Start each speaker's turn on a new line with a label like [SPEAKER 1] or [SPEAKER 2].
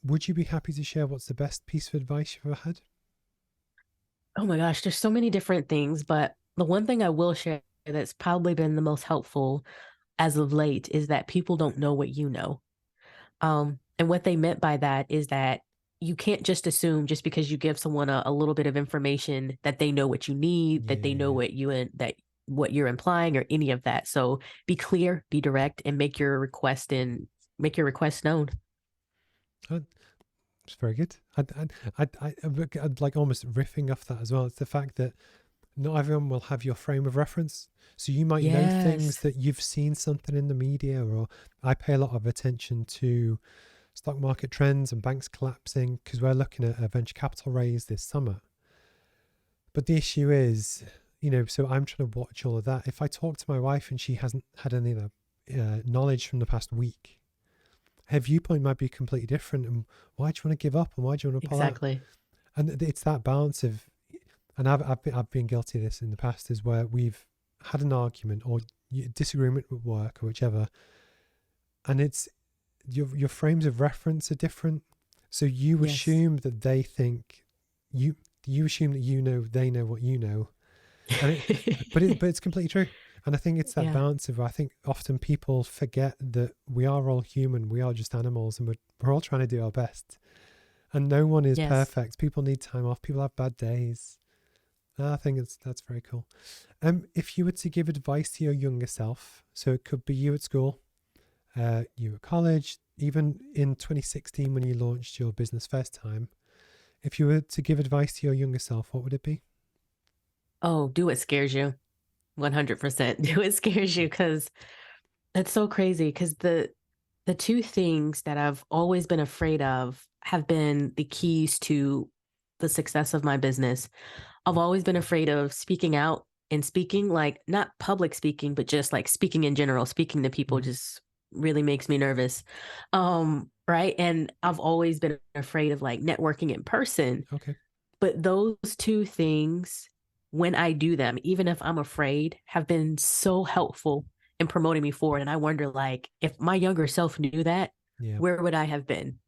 [SPEAKER 1] would you be happy to share what's the best piece of advice you've ever had?
[SPEAKER 2] Oh my gosh, there's so many different things, but the one thing I will share that's probably been the most helpful as of late is that people don't know what you know. And what they meant by that is that you can't just assume just because you give someone a little bit of information that they know what you need, that they know
[SPEAKER 1] Yeah.
[SPEAKER 2] what you're implying or any of that. So be clear, be direct, and make your request known.
[SPEAKER 1] Uh, it's very good. I'd like almost riffing off that as well. It's the fact that not everyone will have your frame of reference. So you might know things
[SPEAKER 2] Yes.
[SPEAKER 1] that you've seen something in the media, or I pay a lot of attention to stock market trends and banks collapsing because we're looking at a venture capital raise this summer. But the issue is, so I'm trying to watch all of that. If I talk to my wife and she hasn't had any of the knowledge from the past week, her viewpoint might be completely different. And why do you want to give up? And why do you want to pull out?
[SPEAKER 2] Exactly.
[SPEAKER 1] And it's that balance of, and I've been guilty of this in the past, is where we've had an argument or disagreement with work or whichever, and it's your frames of reference are different. So you
[SPEAKER 2] Yes.
[SPEAKER 1] assume that they think you you assume that they know what you know, and but it's completely true. And I think it's that
[SPEAKER 2] Yeah.
[SPEAKER 1] balance of, I think often people forget that we are all human, we are just animals, and we're all trying to do our best, and no one is
[SPEAKER 2] Yes.
[SPEAKER 1] perfect. People need time off. People have bad days. I think that's very cool. If you were to give advice to your younger self, so it could be you at school, you at college, even in 2016 when you launched your business first time, if you were to give advice to your younger self, what would it be?
[SPEAKER 2] Oh, do what scares you. 100%. Do what scares you because that's so crazy. Because the two things that I've always been afraid of have been the keys to the success of my business. I've always been afraid of speaking out and speaking, like not public speaking, but just like speaking in general. Speaking to people
[SPEAKER 1] Mm,
[SPEAKER 2] just really makes me nervous. Right. And I've always been afraid of like networking in person.
[SPEAKER 1] okay.
[SPEAKER 2] But those two things, when I do them, even if I'm afraid, have been so helpful in promoting me forward. And I wonder, like, if my younger self knew that,
[SPEAKER 1] Yeah.
[SPEAKER 2] where would I have been?